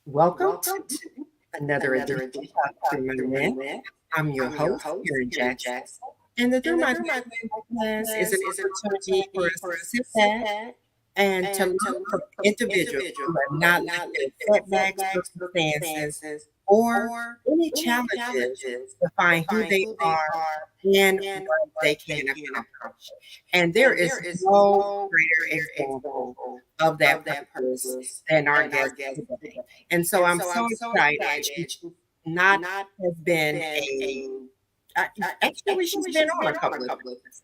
Welcome Welcome to to another another edition edition of of Through My Through My Lens. Lens. I'm your I'm your host, host, Karen Karen Jackson. Jackson. And the Through And the My Through My Lens Lens podcast is an is an opportunity for opportunity us for to us sit to sit back back and to and learn to from learn from individuals individuals who have who have not let not their let their setbacks, setbacks, circumstances, circumstances, or or any any challenges challenges define who define they who they are are and and what they what can they can accomplish. accomplish. And there And is there is no no greater greater example example of that of that purpose purpose than our than our guest guest today. today. And so And I'm so so I'm so excited. excited. She's not Not has has been been a a uh, actually she's actually been she's on a been on a couple of couple of times, times,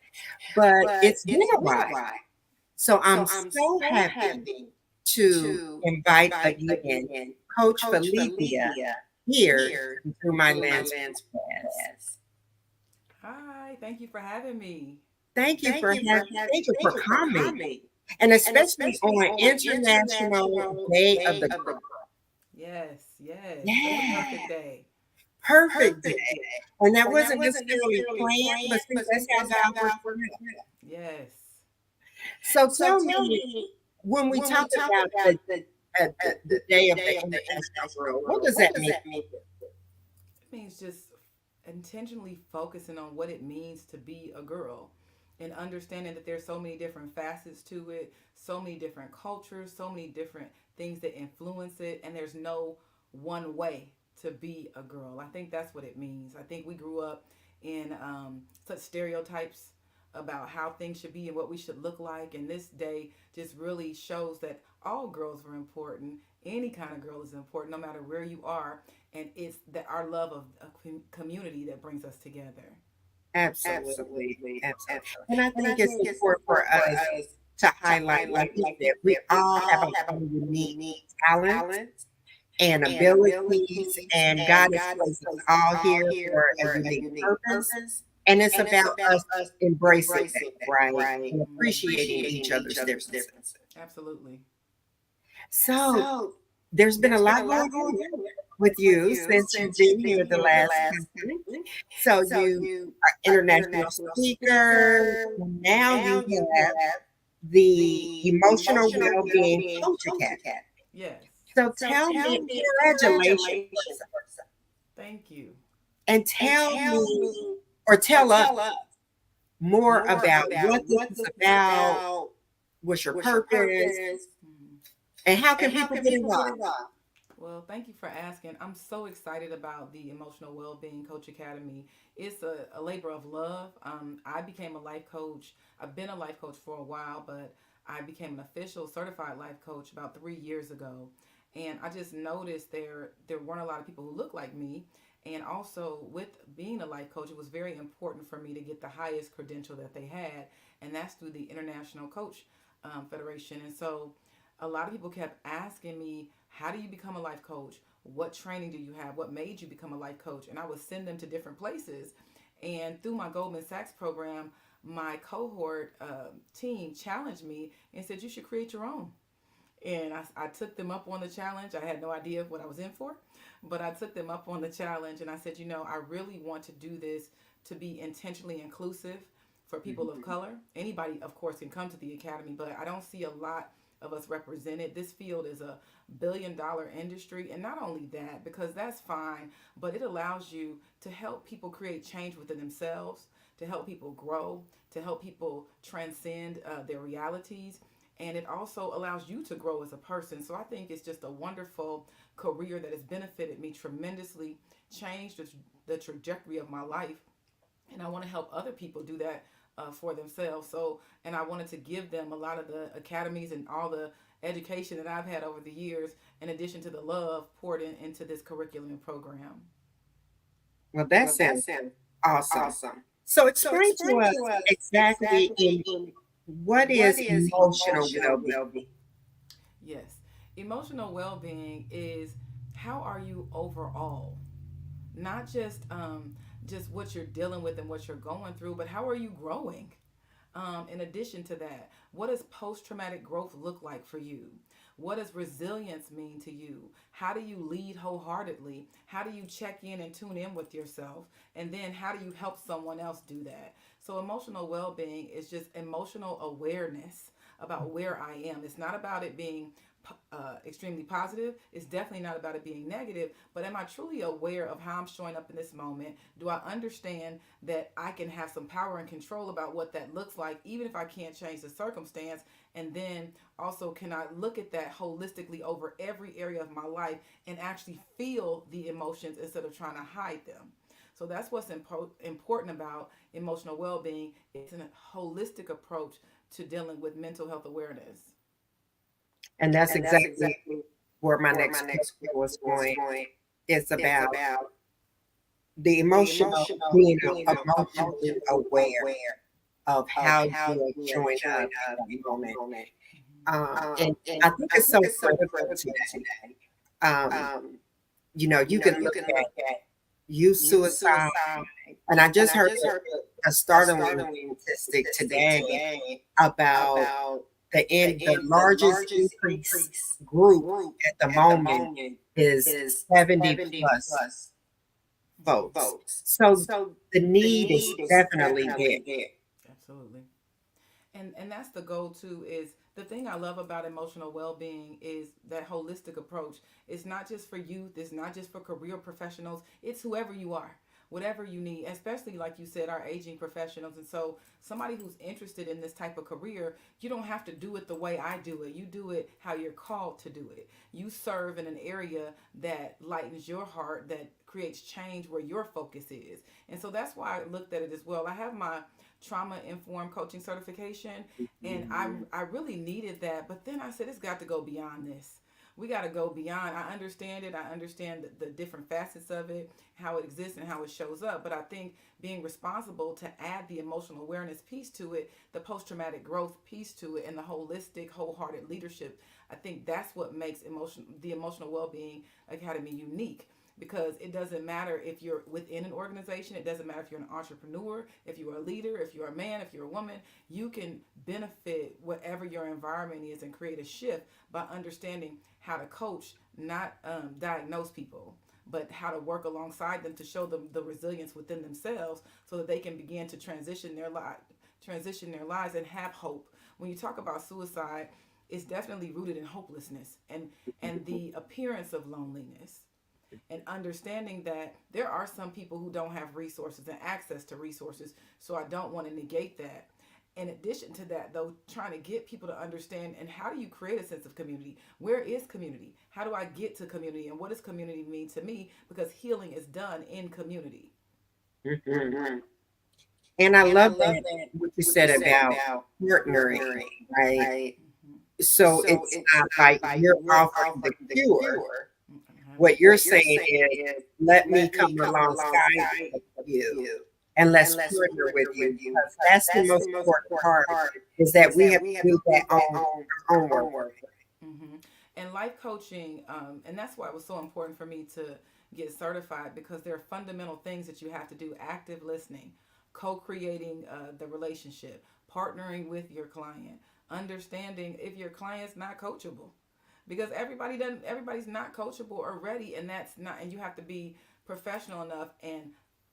but but it's been it's a been a while. while. So I'm So I'm so so happy happy to to invite invite again again Coach Coach Phillitia Phillitia here here through my through my lens lens podcast. podcast. Hi, thank you for having me. Thank you for Thank you for coming, coming, and and especially especially on on International International Day of Day the of the Girl. Girl. Yes, yes, that's a Yeah, perfect day. perfect day. Perfect day. And that And that wasn't wasn't necessarily necessarily planned, but planned, see, but that's see, how that's how God works God works it out. it out. Yes. So So tell tell me, me, when we when talk we talk about about the Day the of the day of the International International Girl, what Girl, does what that does mean? that mean? It means just intentionally focusing on what it means to be a girl and understanding that there's so many different facets to it, so many different cultures, so many different things that influence it, and there's no one way to be a girl. I think that's what it means. I think we grew up in such stereotypes about how things should be and what we should look like, and this day just really shows that all girls are important. Any kind of girl is important, no matter where you are, and it's that our love of a community that brings us together. Absolutely, Absolutely, absolutely. absolutely. And I And I think it's think it's important for important for us us to to highlight, like highlight, you like said, you we said, we all have all have our our unique unique talents talents and and abilities, abilities, and God and has God has placed us placed us all all here here for a for a unique unique purpose. purpose. And it's And it's about about us us embracing that, embracing that, right? right? And Mm-hmm. appreciating Appreciating each each other's other's differences. differences. Absolutely. So So there's been a there's been lot a going lot on going on with with you you since you've since you've been been here the here the last last time. time. So So you you are are international international speaker, speaker. and now Now you you have have the the Emotional Emotional Well-Being Well-Being Coach Coach Academy. Academy. Yes. So So tell tell me, me, congratulations, congratulations, first, Thank you. and and tell tell me, me or or tell us tell us more more about what about this what is this is about, about, what's your what's your purpose, purpose, Mm. and how can and how people can get people get involved? involved. Well, thank you for asking. I'm so excited about the Emotional Wellbeing Coach Academy. It's a labor of love. I became a life coach. I've been a life coach for a while, but I became an official certified life coach about 3 years ago. And I just noticed there weren't a lot of people who looked like me. And also, with being a life coach, it was very important for me to get the highest credential that they had, and that's through the International Coach Federation. And so, a lot of people kept asking me, how do you become a life coach? What training do you have? What made you become a life coach? And I would send them to different places. And through my Goldman Sachs program, my cohort team challenged me and said, you should create your own. And I took them up on the challenge. I had no idea what I was in for, but I took them up on the challenge and I said, I really want to do this to be intentionally inclusive for people of color. Anybody, of course, can come to the academy, but I don't see a lot of us represented. This field is a billion-dollar industry, and not only that, because that's fine, but it allows you to help people create change within themselves, to help people grow, to help people transcend their realities, and it also allows you to grow as a person. So I think it's just a wonderful career that has benefited me tremendously, changed the trajectory of my life, and I want to help other people do that for themselves. So, and I wanted to give them a lot of the academies and all the education that I've had over the years, in addition to the love poured into this curriculum and program. Well, that Well, that sounds sounds awesome. awesome. So So explain to explain us to us exactly exactly in what what is is emotional emotional well-being. well-being. Yes, emotional well-being is how are you overall, not just what you're dealing with and what you're going through, but how are you growing? In addition to that, what does post traumatic growth look like for you? What does resilience mean to you? How do you lead wholeheartedly? How do you check in and tune in with yourself? And then how do you help someone else do that? So, emotional well being is just emotional awareness about where I am. It's not about it being extremely positive. It's definitely not about it being negative, but am I truly aware of how I'm showing up in this moment? Do I understand that I can have some power and control about what that looks like, even if I can't change the circumstance? And then also, can I look at that holistically over every area of my life and actually feel the emotions instead of trying to hide them? So that's what's important about emotional well-being. It's a holistic approach to dealing with mental health awareness. And that's And that's exactly exactly where my where my next next question was question was going. going. It's It's about about the the emotional, emotional, being being emotionally emotionally aware aware of of how how you are you are showing showing up in up that in that moment. moment. And And I think I it's think so it's so critical critical today. today. Um, Um, you can you look can at look at youth youth suicide, suicide, and I and just I heard just heard a a startling startling statistic statistic today today about about the the largest largest increase increase group group at the at the moment moment is is 70 70 plus plus folks. votes. So So the the need is need is definitely there. definitely there. Absolutely. And that's the goal too. Is the thing I love about emotional well-being is that holistic approach. It's not just for youth, it's not just for career professionals, it's whoever you are, whatever you need, especially like you said, our aging professionals. And so somebody who's interested in this type of career, you don't have to do it the way I do it. You do it how you're called to do it. You serve in an area that lightens your heart, that creates change where your focus is. And so that's why I looked at it as well. I have my trauma informed coaching certification, and I really needed that, but then I said it's got to go beyond this. We got to go beyond. I understand it. I understand the different facets of it, how it exists and how it shows up, but I think being responsible to add the emotional awareness piece to it, the post-traumatic growth piece to it, and the holistic wholehearted leadership, I think that's what makes the emotional well-being academy unique, because it doesn't matter if you're within an organization, it doesn't matter if you're an entrepreneur, if you're a leader, if you're a man, if you're a woman, you can benefit whatever your environment is and create a shift by understanding how to coach, not diagnose people, but how to work alongside them to show them the resilience within themselves so that they can begin to transition their lives and have hope. When you talk about suicide, it's definitely rooted in hopelessness and the appearance of loneliness, and understanding that there are some people who don't have resources and access to resources. So I don't want to negate that. In addition to that, though, trying to get people to understand, and how do you create a sense of community? Where is community? How do I get to community? And what does community mean to me? Because healing is done in community. Mhm. Mm-hmm. And I And I love love that that what you what you said said about about partnering, partnering, right? right? Mm-hmm. So So it's it's not not like like you're you're offering the offering the cure. cure. What you're What you're saying saying is, is, let me let me come come alongside alongside of of you you and and let's let's partner with partner you, with you, because because that's the that's the most most important important part, part is that is we that have we to have to do that do that on on our own our work. own work. Mm-hmm. And life coaching, and that's why it was so important for me to get certified, because there are fundamental things that you have to do: active listening, co creating the relationship, partnering with your client, understanding if your client's not coachable. Because everybody's not coachable or ready, and that's not, and you have to be professional enough and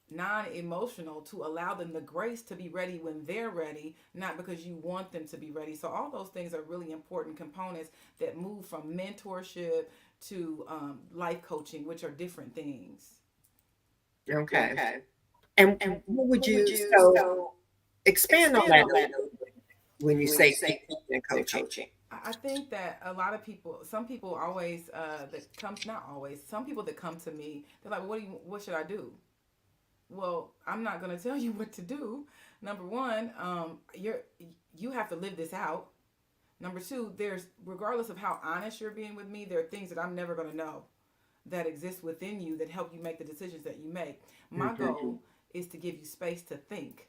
non-emotional to allow them the grace to be ready when they're ready, not because you want them to be ready. So all those things are really important components that move from mentorship to life coaching, which are different things. Okay. Okay. And And what would what would you, you so so expand on expand that on a that little bit when you when you say say teaching and the coaching? coaching? I think that a lot of people, some people always that come, not always, some people that come to me, they're like, what should I do? Well, I'm not going to tell you what to do. Number one, you have to live this out. Number two, there's, regardless of how honest you're being with me, there are things that I'm never going to know that exist within you that help you make the decisions that you make. My Hmm. goal is to give you space to think,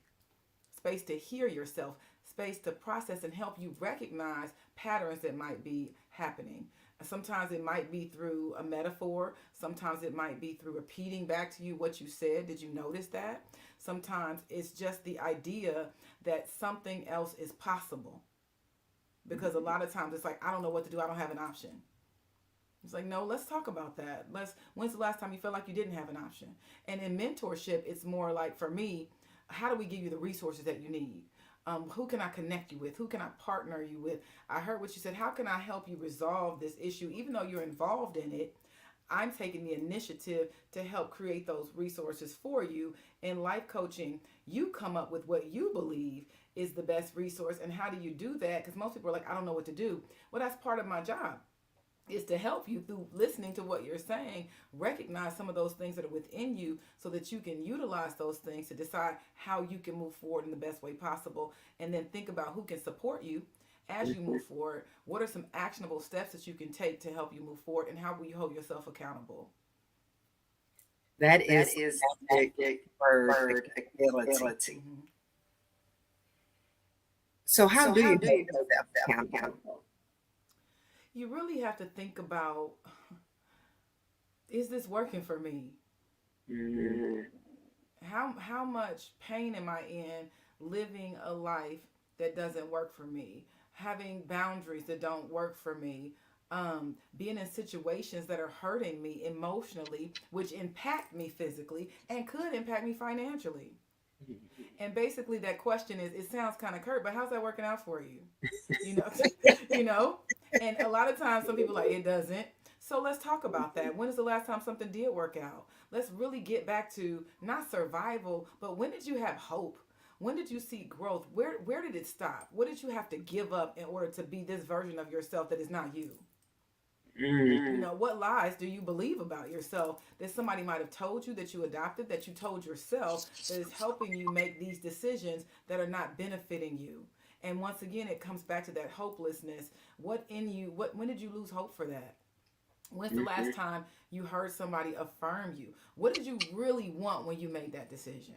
space to hear yourself, space to process and help you recognize patterns that might be happening. Sometimes it might be through a metaphor. Sometimes it might be through repeating back to you what you said. Did you notice that? Sometimes it's just the idea that something else is possible. Because a lot of times it's like, I don't know what to do. I don't have an option. It's like, no, let's talk about that. When's the last time you felt like you didn't have an option? And in mentorship, it's more like, for me, how do we give you the resources that you need? Who can I connect you with? Who can I partner you with? I heard what you said. How can I help you resolve this issue? Even though you're involved in it, I'm taking the initiative to help create those resources for you. In life coaching, you come up with what you believe is the best resource. And how do you do that? Because most people are like, I don't know what to do. Well, that's part of my job, is to help you through listening to what you're saying, recognize some of those things that are within you so that you can utilize those things to decide how you can move forward in the best way possible. And then think about who can support you as you move forward. What are some actionable steps that you can take to help you move forward, and how will you hold yourself accountable? That is the magic word, accountability. Mm-hmm. So how do you hold yourself accountable? You really have to think about, is this working for me? Mm-hmm. How much pain am I in living a life that doesn't work for me, having boundaries that don't work for me, being in situations that are hurting me emotionally, which impact me physically and could impact me financially. And basically that question is, it sounds kind of curt, but how's that working out for you? You know, you know. And a lot of times some people are like, it doesn't. So let's talk about that. When is the last time something did work out? Let's really get back to not survival, but when did you have hope? When did you see growth? Where did it stop? What did you have to give up in order to be this version of yourself that is not you? You Mm-hmm. know, what lies do you believe about yourself that somebody might have told you, that you adopted, that you told yourself, that is helping you make these decisions that are not benefiting you? And once again, it comes back to that hopelessness. What in you, when did you lose hope for that? When's the last time you heard somebody affirm you? What did you really want when you made that decision?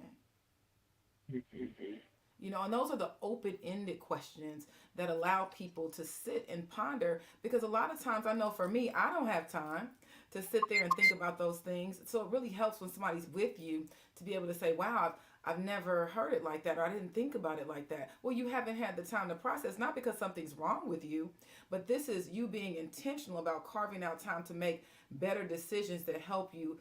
Mm-hmm. You know, and those are the open ended questions that allow people to sit and ponder, because a lot of times, I know for me, I don't have time to sit there and think about those things. So it really helps when somebody's with you to be able to say, wow, I've never heard it like that, or I didn't think about it like that. Well, you haven't had the time to process, not because something's wrong with you, but this is you being intentional about carving out time to make better decisions that help you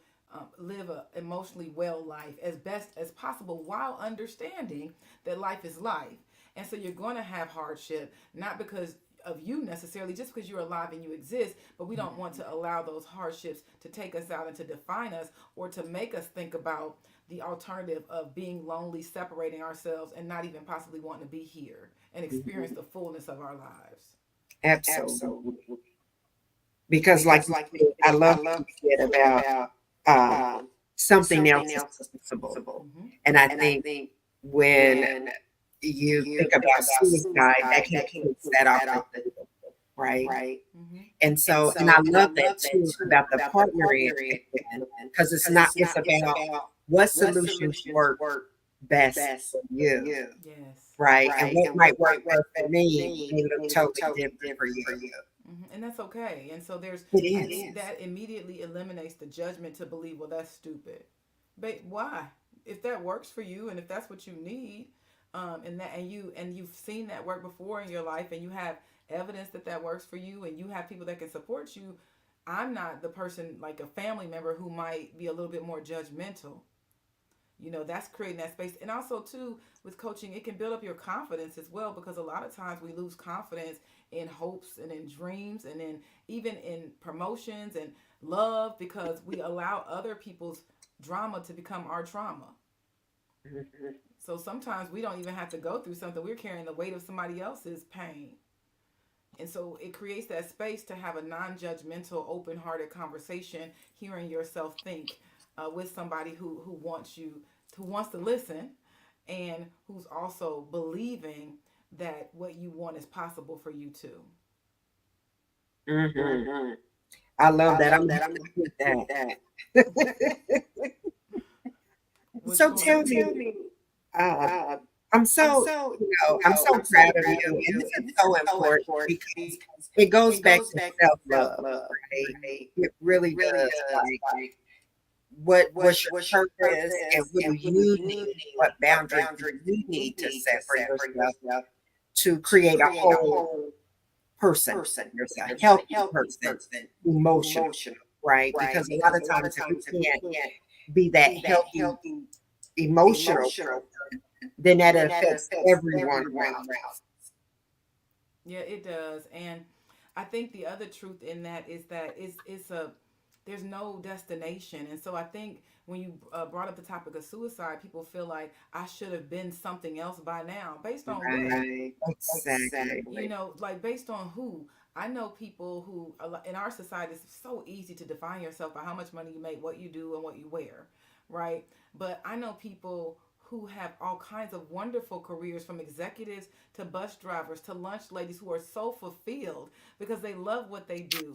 live a emotionally well life as best as possible, while understanding that life is life. And so you're going to have hardship, not because of you necessarily, just because you're alive and you exist, but we don't want to allow those hardships to take us out and to define us, or to make us think about the alternative of being lonely, separating ourselves, and not even possibly wanting to be here and experience the fullness of our lives. Absolutely. Because like you said, I love what you said about um, something else is possible. Mm-hmm. And I think when you think about suicide, that kind of takes that off the table, right? Mm-hmm. And so, and I love that too about the partnering again, because it's about what solutions work best for you, Yes. right? And what might work well for me may look totally different for you. Mm-hmm. And that's okay. And so It I is. think that immediately eliminates the judgment to believe, well, that's stupid. But why? If that works for you, and if that's what you need, and you've seen that work before in your life, and you have evidence that that works for you, and you have people that can support you, I'm not the person, like a family member, who might be a little bit more judgmental. You know, that's creating that space. And also too, with coaching, it can build up your confidence as well, because a lot of times we lose confidence in hopes and in dreams, and in even in promotions and love, because we allow other people's drama to become our trauma. Mhm. So sometimes we don't even have to go through something, we're carrying the weight of somebody else's pain. And so it creates that space to have a non-judgmental, open-hearted conversation, hearing yourself think, with somebody who wants you, who wants to listen, and who's also believing that what you want is possible for you too. Mhm. I love that. I'm gonna have to put that. Which So part? tell me, uh, I'm so proud of you, and this is so important because it goes back to self-love, right? It really does. Like, what's your purpose, and what do you need? What boundaries do you need to set for yourself to create a whole person, yourself, healthy person, emotional, right? Because a lot of times if we can't be that healthy emotional person, then that affects everyone around Yeah, it does. And I think the other truth in that is that it's a there's no destination. And so I think when you brought up the topic of suicide, people feel like I should have been something else by now. Based you. on what? Right. Exactly. You know, like based on who? I know people who in our society it's so easy to define yourself by how much money you make, what you do, and what you wear, right? But I know people who have all kinds of wonderful careers, from executives to bus drivers to lunch ladies, who are so fulfilled because they love what they do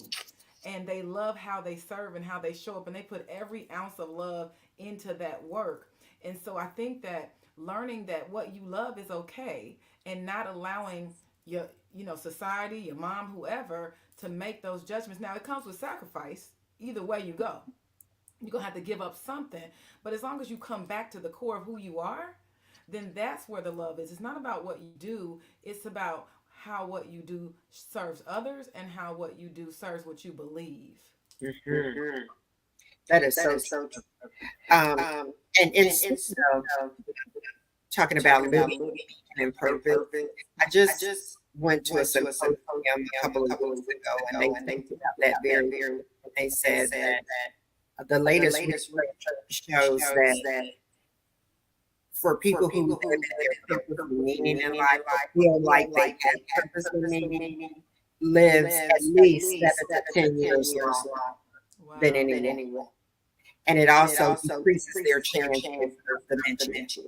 and they love how they serve and how they show up, and they put every ounce of love into that work. And so I think that learning that what you love is okay, and not allowing your, society, your mom, whoever, to make those judgments. Now it comes with sacrifice either way you go. You're gonna have to give up something, but as long as you come back to the core of who you are, then that's where the love is. It's not about what you do, it's about how what you do serves others and how what you do serves what you believe. Hmm. That is so true. And instead of talking about living and purpose, I just went to a symposium a couple of weeks ago, and they talked about that very. They said that the latest research shows that for people who live in their purpose and meaning in life, or feel like they have purpose and meaning, lives at least 7 to 10 years longer than Wow. anyone. And it also decreases their chances of dementia.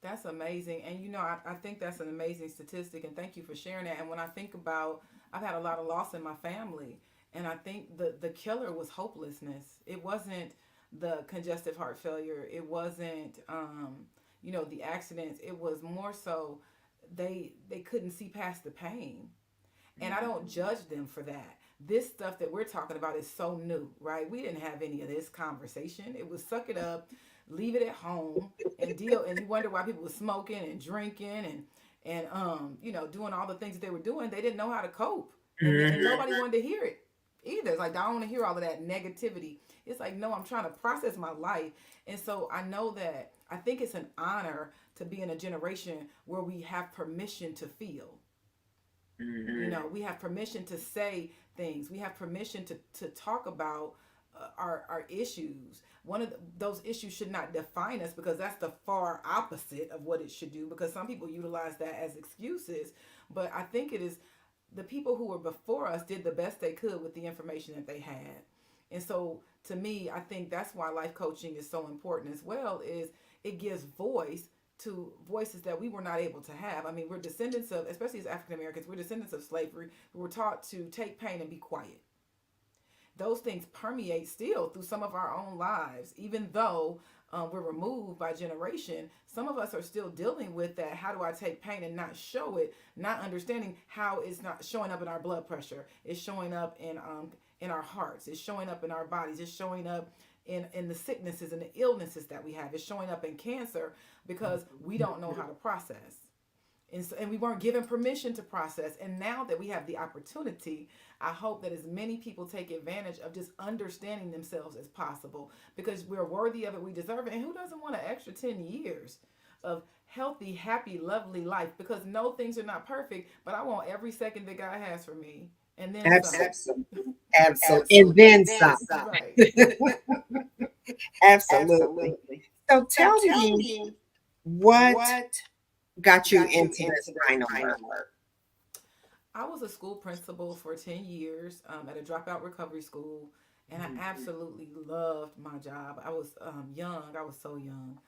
That's amazing. And I think that's an amazing statistic, and thank you for sharing that. And when I think about, I've had a lot of loss in my family, and I think the killer was hopelessness. It wasn't the congestive heart failure. It wasn't the accidents. It was more so they couldn't see past the pain. And I don't judge them for that. This stuff that we're talking about is so new, right? We didn't have any of this conversation. It was suck it up, leave it at home, and deal. And you wonder why people were smoking and drinking and doing all the things that they were doing. They didn't know how to cope, and Mhm. nobody wanted to hear it either. It's like, I don't want to hear all of that negativity. It's like, no, I'm trying to process my life. And so I know that I think it's an honor to be in a generation where we have permission to feel. Mhm. We have permission to say things. We have permission to talk about our issues. One of those issues should not define us, because that's the far opposite of what it should do, because some people utilize that as excuses. But I think it is the people who were before us did the best they could with the information that they had. And so to me, I think that's why life coaching is so important as well, is it gives voice to voices that we were not able to have. I mean, we're descendants of, especially as African Americans, we're descendants of slavery. We were taught to take pain and be quiet. Those things permeate still through some of our own lives, even though we're removed by generation. Some of us are still dealing with that. How do I take pain and not show it? Not understanding how it's not showing up in our blood pressure. It's showing up in our hearts. It's showing up in our bodies. It's showing up in the sicknesses and the illnesses that we have. It's showing up in cancer because we don't know how to process. And we weren't given permission to process. And now that we have the opportunity, I hope that as many people take advantage of just understanding themselves as possible, because we're worthy of it, we deserve it. And who doesn't want an extra 10 years of healthy, happy, lovely life? Because no, things are not perfect, but I want every second that God has for me, and then some. Absolutely. Absolutely. And then some. Right. Absolutely. So tell me, what got you into this line of work? I was a school principal for 10 years at a dropout recovery school, and I absolutely loved my job. I was young, I was so young.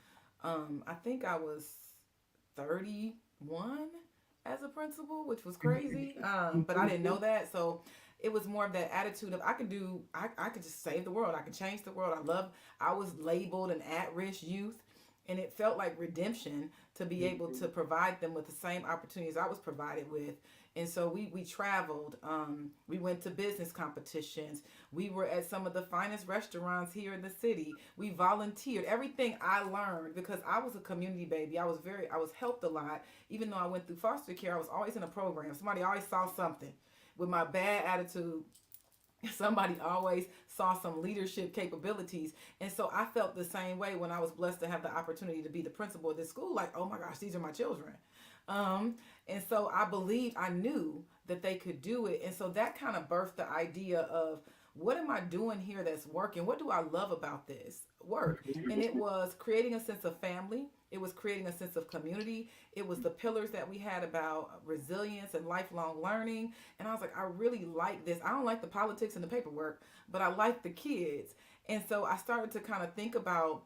I think I was 31 as a principal, which was crazy, but I didn't know that. So it was more of that attitude of I could just save the world, I could change the world. I was labeled an at-risk youth, and it felt like redemption to be able to provide them with the same opportunities I was provided with. And so we traveled. We went to business competitions. We were at some of the finest restaurants here in the city. We volunteered. Everything I learned, because I was a community baby. I was helped a lot. Even though I went through foster care, I was always in a program. Somebody always saw something with my bad attitude Somebody always saw some leadership capabilities. And so I felt the same way when I was blessed to have the opportunity to be the principal of this school. Like, oh my gosh, these are my children. Um, and so I knew that they could do it. And so that kind of birthed the idea of, what am I doing here that's working? What do I love about this work? And it was creating a sense of family. It was creating a sense of community. It was the pillars that we had about resilience and lifelong learning. And I was like, I really like this. I don't like the politics and the paperwork, but I like the kids. And so I started to kind of think about,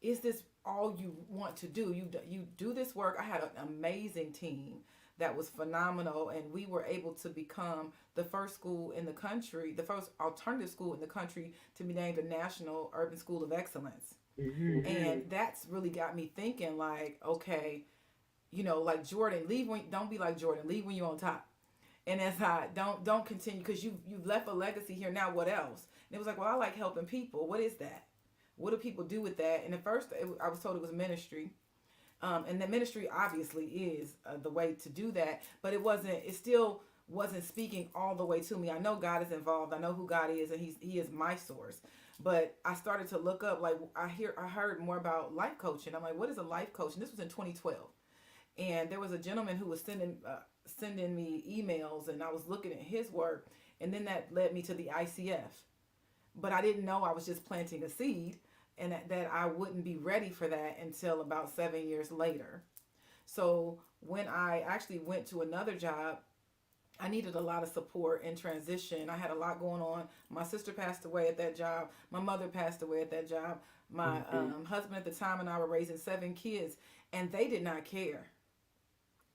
is this all you want to do? You do this work. I had an amazing team that was phenomenal, and we were able to become the first school in the country, the first alternative school in the country to be named a National Urban School of Excellence. Mhm. And that's really got me thinking, like, okay, like Jordan, leave when, don't be like Jordan, leave when you're on top. And as I don't continue, because you've left a legacy here. Now what else? And it was like, well, I like helping people. What is that? What do people do with that? And at first I was told it was ministry. And the ministry obviously is the way to do that, but it still wasn't speaking all the way to me. I know God is involved. I know who God is, and he is my source. But I started to look up, like, I heard more about life coaching. I'm like, what is a life coach? And this was in 2012. And there was a gentleman who was sending me emails, and I was looking at his work, and then that led me to the ICF. But I didn't know I was just planting a seed, and that I wouldn't be ready for that until about 7 years later. So when I actually went to another job, I needed a lot of support in transition. I had a lot going on. My sister passed away at that job. My mother passed away at that job. My husband at the time and I were raising 7 kids, and they did not care.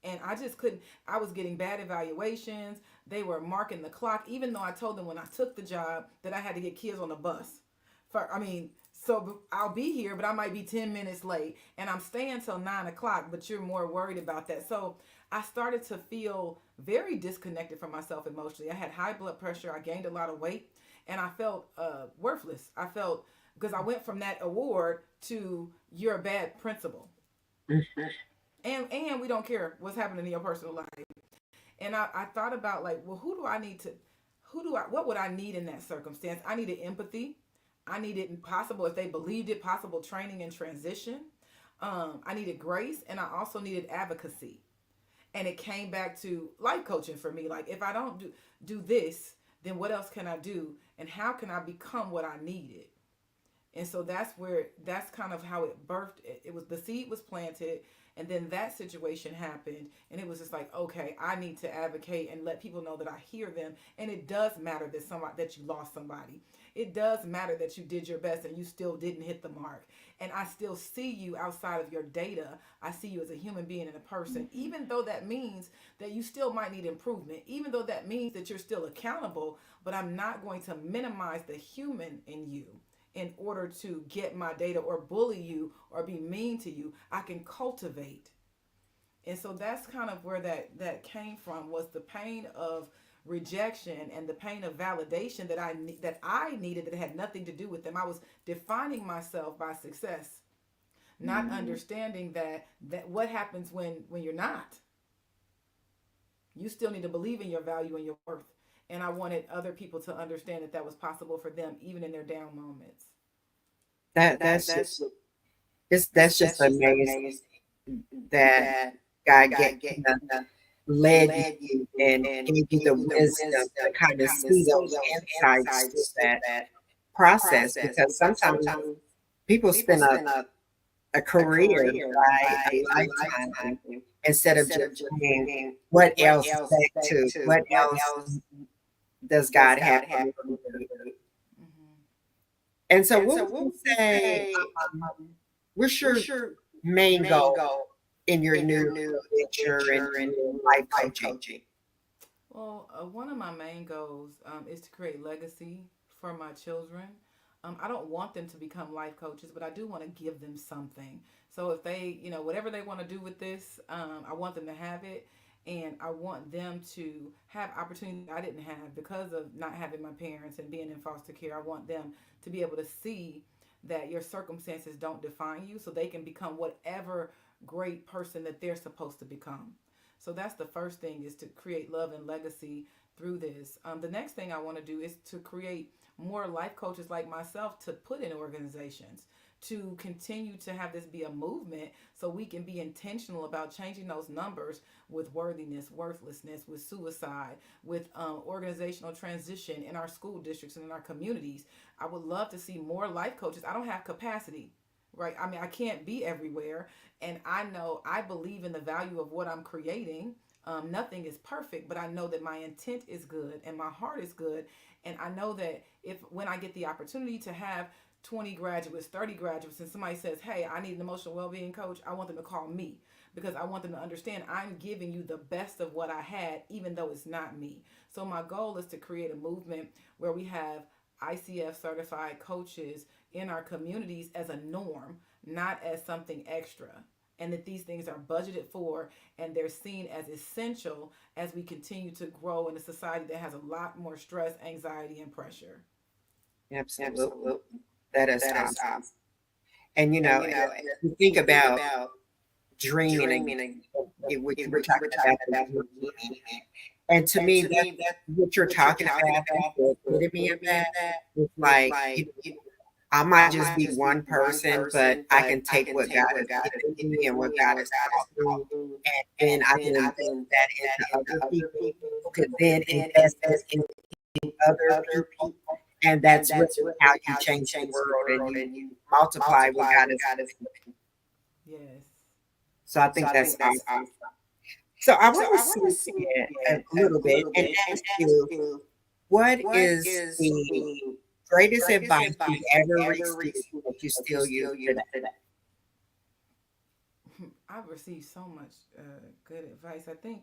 And I just couldn't. I was getting bad evaluations. They were marking the clock, even though I told them when I took the job that I had to get kids on the bus. So I'll be here, but I might be 10 minutes late, and I'm staying till 9 o'clock. But you're more worried about that. So I started to feel very disconnected from myself emotionally. I had high blood pressure. I gained a lot of weight, and I felt worthless. I felt, because I went from that award to, you're a bad principal, and we don't care what's happening in your personal life. And I thought about, like, well, what would I need in that circumstance? I needed empathy. I needed, possible, if they believed it, possible training and transition. I needed grace, and I also needed advocacy. And it came back to life coaching for me. Like, if I don't do this, then what else can I do? And how can I become what I needed? And so that's kind of how it birthed. It was, the seed was planted, and then that situation happened, and it was just like, okay, I need to advocate and let people know that I hear them. And it does matter that you lost somebody. It does matter that you did your best and you still didn't hit the mark. And I still see you outside of your data. I see you as a human being and a person, even though that means that you still might need improvement, even though that means that you're still accountable. But I'm not going to minimize the human in you in order to get my data, or bully you, or be mean to you. I can cultivate. And so that's kind of where that came from, was the pain of rejection and the pain of validation that I needed, that had nothing to do with them. I was defining myself by success, not understanding that what happens when you're not. You still need to believe in your value and your worth. And I wanted other people to understand that that was possible for them, even in their down moments. That's just, that's just amazing that God led you and gave you the wisdom to kind of see those insights through that process, because sometimes people spend a career, right, a lifetime, instead of just saying, what else back to, what else does God have for me to do? Mm-hmm. And so what would you say, what's your main goal in your new venture and in your life coaching? Well, one of my main goals is to create legacy for my children. I don't want them to become life coaches, but I do want to give them something. So if they, whatever they want to do with this, I want them to have it. And I want them to have opportunity I didn't have because of not having my parents and being in foster care. I want them to be able to see that your circumstances don't define you, so they can become whatever great person that they're supposed to become. So that's the first thing, is to create love and legacy through this. The next thing I want to do is to create more life coaches like myself to put in organizations, to continue to have this be a movement so we can be intentional about changing those numbers with worthiness, worthlessness, with suicide, with organizational transition in our school districts and in our communities. I would love to see more life coaches. I don't have capacity, right? I mean, I can't be everywhere. And I know I believe in the value of what I'm creating. Nothing is perfect, but I know that my intent is good and my heart is good. And I know that if when I get the opportunity to have 20 graduates, 30 graduates, and somebody says, hey, I need an emotional well being coach, I want them to call me because I want them to understand I'm giving you the best of what I had, even though it's not me. So, my goal is to create a movement where we have ICF certified coaches in our communities as a norm, not as something extra. And that these things are budgeted for and they're seen as essential as we continue to grow in a society that has a lot more stress, anxiety, and pressure. Absolutely. That is awesome. And as you think about dreaming and what you were talking about the dreaming, and to me, that's what you're talking about. That's the epitome of that. It's like, I might just be one person, but I can take what God has given me and what God has taught me, and then I can invest that into other people who could then invest it in other people. And that's really how you change the world and you multiply what God has given you. Yes. So I think that's awesome. So I want to switch it a little bit and ask you, what is the greatest advice you've ever received that you still use today? I've received so much good advice. I think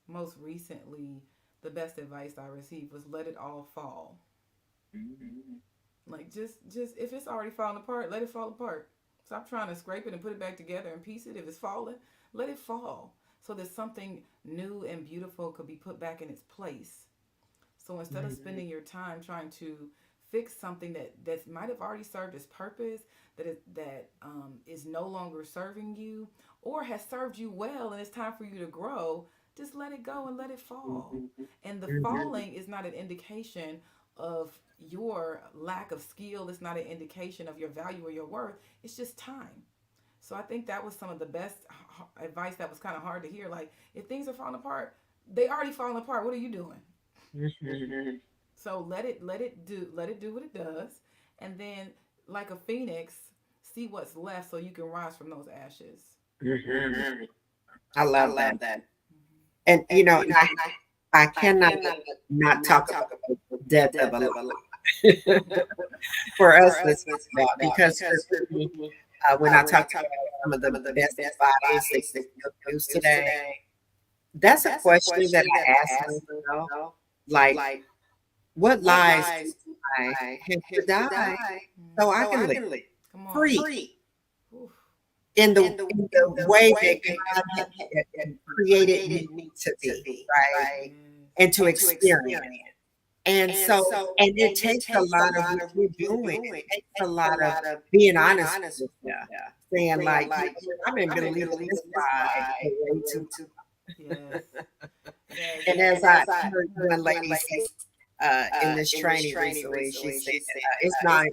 most recently, the best advice I received was let it all fall. Like just if it's already falling apart, let it fall apart. Stop trying to scrape it and put it back together and piece it. If it's falling, let it fall so that something new and beautiful could be put back in its place. So instead of spending your time trying to fix something that might have already served its purpose, that is no longer serving you, or has served you well, and it's time for you to grow, just let it go and let it fall. And the falling is not an indication of your lack of skill. It's not an indication of your value or your worth. It's just time. So I think that was some of the best advice that was kind of hard to hear. Like, if things are falling apart, they already falling apart. What are you doing? So let it do what it does, and then like a phoenix, see what's left so you can rise from those ashes. I love that. And I cannot not talk about the depth of a life for us to talk about, because for me, when I talk about some of the best advice that you still use today, that's a question that I ask myself. Like, what lies do I have to die so I can live Come on. free Oof. in the way that God had created me to be, right? Yes. And to experience. And so, and it takes a lot of what you're doing. It takes a lot of being honest with yourself, saying like, I've been believing this lie for way too Yes. long. Yes. And as I heard one lady say in this training recently, she said, it's not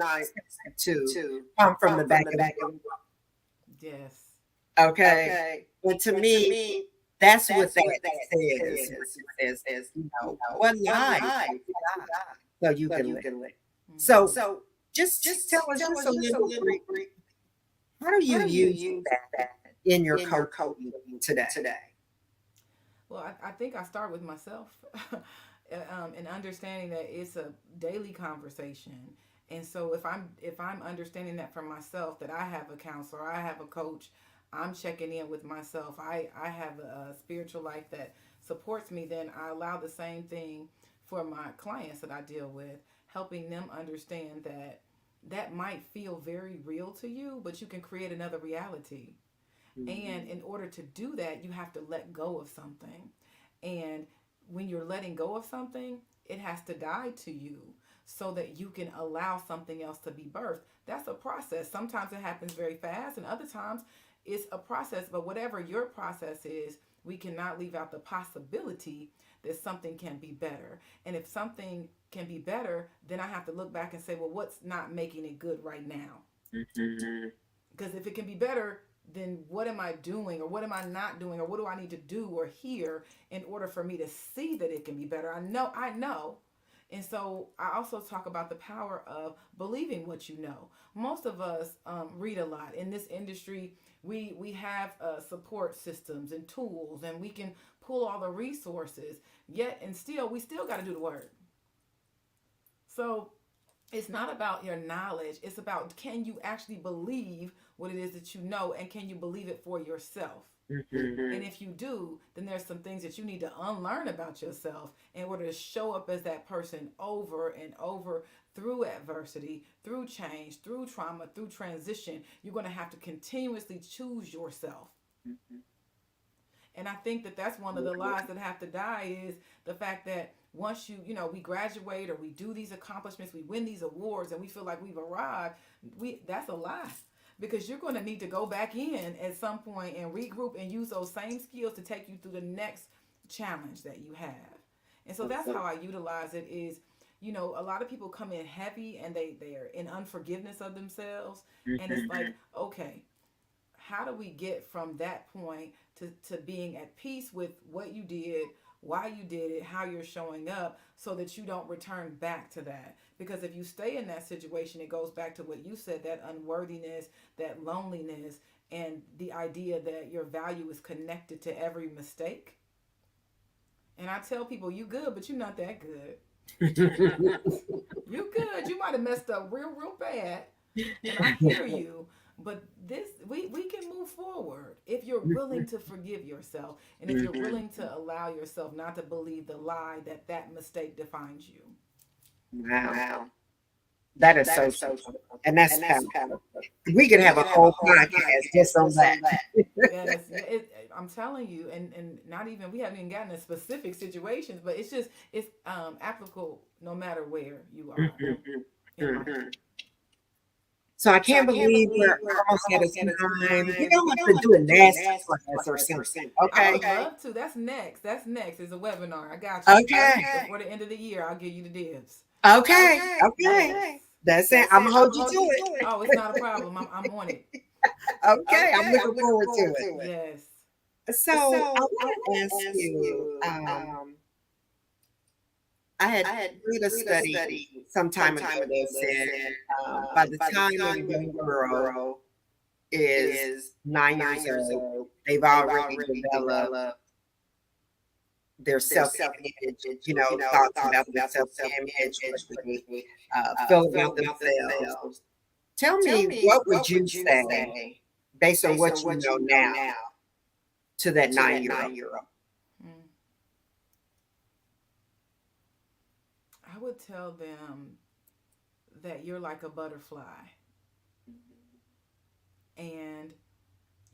to come from the back of the book. Yes. Okay. And to me, that's what that says. It says, what lies so you can live. Mm-hmm. So just tell us just a little brief. How do you use that in your coaching today? Well, I think I start with myself, and understanding that it's a daily conversation. And so if I'm understanding that for myself, that I have a counselor, I have a coach, I'm checking in with myself. I have a spiritual life that supports me. Then I allow the same thing for my clients that I deal with, helping them understand that that might feel very real to you, but you can create another reality. And in order to do that, you have to let go of something. And when you're letting go of something, it has to die to you so that you can allow something else to be birthed. That's a process. Sometimes it happens very fast, and other times it's a process. But whatever your process is, we cannot leave out the possibility that something can be better. And if something can be better, then I have to look back and say, well, what's not making it good right now? Mhm. Because if it can be better, then what am I doing, or what am I not doing, or what do I need to do or hear in order for me to see that it can be better? I know. And so I also talk about the power of believing what you know. Most of us read a lot in this industry. We have support systems and tools, and we can pull all the resources. Yet and still, we still got to do the work. So it's not about your knowledge. It's about, can you actually believe what it is that you know, and can you believe it for yourself? Mhm. And if you do, then there's some things that you need to unlearn about yourself in order to show up as that person over and over through adversity, through change, through trauma, through transition. You're going to have to continuously choose yourself. And I think that that's one of the lies that have to die, is the fact that once we graduate, or we do these accomplishments, we win these awards, and we feel like we've arrived. That's a lie, because you're going to need to go back in at some point and regroup and use those same skills to take you through the next challenge that you have. And so that's how I utilize it. Is a lot of people come in heavy, and they are in unforgiveness of themselves, and it's like, okay, how do we get from that point to being at peace with what you did, why you did it, how you're showing up, so that you don't return back to that? Because if you stay in that situation, it goes back to what you said, that unworthiness, that loneliness, and the idea that your value is connected to every mistake. And I tell people, you good, but you're not that good. You good. You might have messed up real bad, and I hear you. But we can move forward if you're willing to forgive yourself, and if you're willing to allow yourself not to believe the lie that that mistake defines you. Wow. That is so true. And that's powerful. We could have a whole podcast just on that. Yes, I'm telling you, and not even, we haven't even gotten to specific situations, but it's applicable no matter where you are in life. So I can't believe we're almost at a time. We're gonna have to do a master class or something. I Okay. would love to. That's next. That's next. Is a webinar. I got you. Okay. Before the end of the year, I'll give you the dibs. Okay. Okay. Yes. That's it. I'm gonna hold you to it. Oh, it's not a problem. I'm on it. Okay. I'm looking forward to it. Yes. So I want to ask you, I had read a study some time ago that said by the time a young girl is 9 years old, they've already developed their self-image, thoughts about their self-image, what they feel about themselves. Tell me, what would you say, based on what you know now, to that 9-year-old? I would tell them that you're like a butterfly, and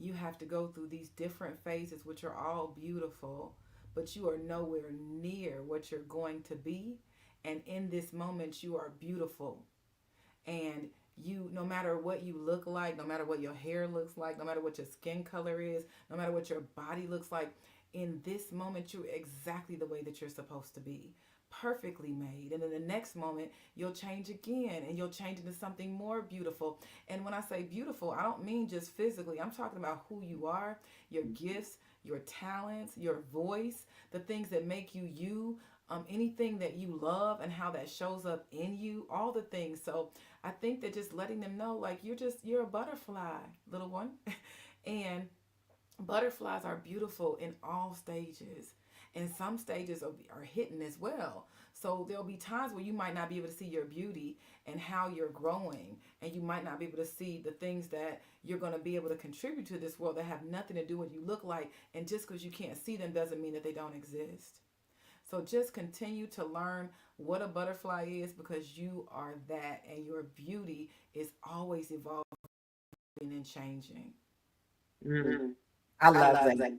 you have to go through these different phases, which are all beautiful, but you are nowhere near what you're going to be. And in this moment, you are beautiful. And you, no matter what you look like, no matter what your hair looks like, no matter what your skin color is, no matter what your body looks like, in this moment, you're exactly the way that you're supposed to be, perfectly made. And in the next moment, you'll change again, and you'll change into something more beautiful. And when I say beautiful, I don't mean just physically. I'm talking about who you are, your gifts, your talents, your voice, the things that make you you, anything that you love and how that shows up in you, all the things. So I think that just letting them know, like, you're a butterfly, little one. And butterflies are beautiful in all stages, and some stages are hidden as well. So there'll be times where you might not be able to see your beauty and how you're growing, and you might not be able to see the things that you're going to be able to contribute to this world that have nothing to do with what you look like. And just because you can't see them doesn't mean that they don't exist. So just continue to learn what a butterfly is, because you are that, and your beauty is always evolving and changing. Mm, I love that.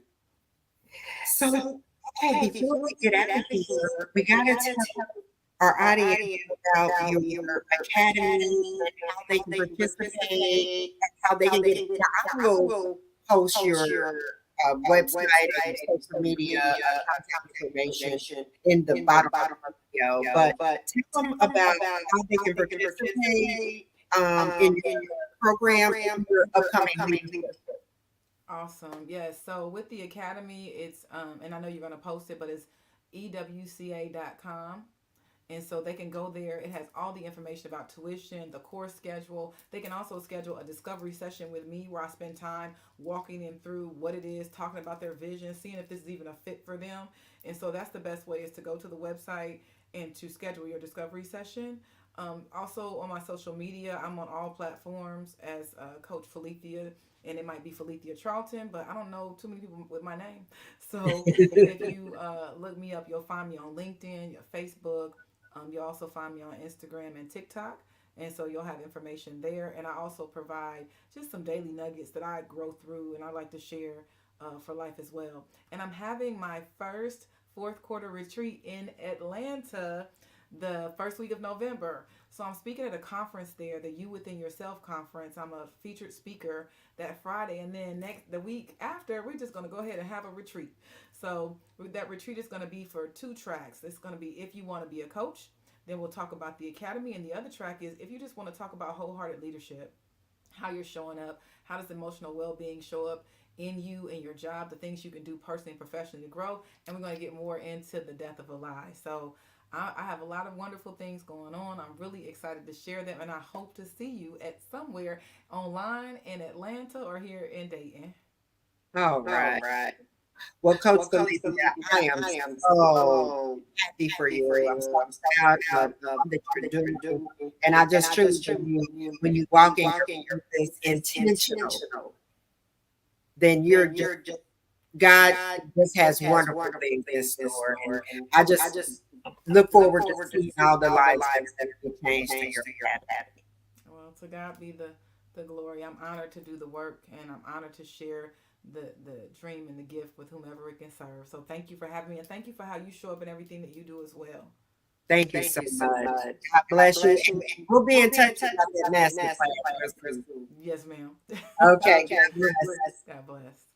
So, okay, before we get out of here, we got to tell our audience about your academy and how they can participate, how they can get. Now, I will post your website and social media contact information in the bottom of the video. But tell them about how they can participate in your program in your upcoming leadership. Awesome. Yes. So with the academy, it's and I know you're going to post it, but it's ewca.com. And so they can go there. It has all the information about tuition, the course schedule. They can also schedule a discovery session with me where I spend time walking them through what it is, talking about their vision, seeing if this is even a fit for them. And so that's the best way, is to go to the website and to schedule your discovery session. Also on my social media, I'm on all platforms as Coach Phillitia, and it might be Phillitia Charlton, but I don't know too many people with my name. So if you look me up, you'll find me on LinkedIn, your Facebook. You'll also find me on Instagram and TikTok. And so you'll have information there. And I also provide just some daily nuggets that I grow through and I like to share for life as well. And I'm having my first fourth quarter retreat in Atlanta the first week of November. So I'm speaking at a conference there, the You Within Yourself conference. I'm a featured speaker that Friday, and then the week after, we're just going to go ahead and have a retreat. So that retreat is going to be for two tracks. It's going to be if you want to be a coach, then we'll talk about the academy, and the other track is if you just want to talk about wholehearted leadership, how you're showing up, how does emotional well-being show up in you and your job, the things you can do personally and professionally to grow, and we're going to get more into the death of a lie. So I have a lot of wonderful things going on. I'm really excited to share them, and I hope to see you at somewhere online in Atlanta or here in Dayton. All right. Well, Coach Felicia, I am so happy for you. I'm so proud of all that you're doing. And I just truly believe when you walk in your purpose intentional, then you're just, God just has wonderful things in store. And I just look forward to seeing all the lives that will be changed through your path. Well, to God be the glory. I'm honored to do the work, and I'm honored to share the dream and the gift with whomever it can serve. So thank you for having me, and thank you for how you show up in everything that you do as well. Thank you so much. God bless you. And we'll be in touch about that master class. Yes, ma'am. Okay. God bless. God bless.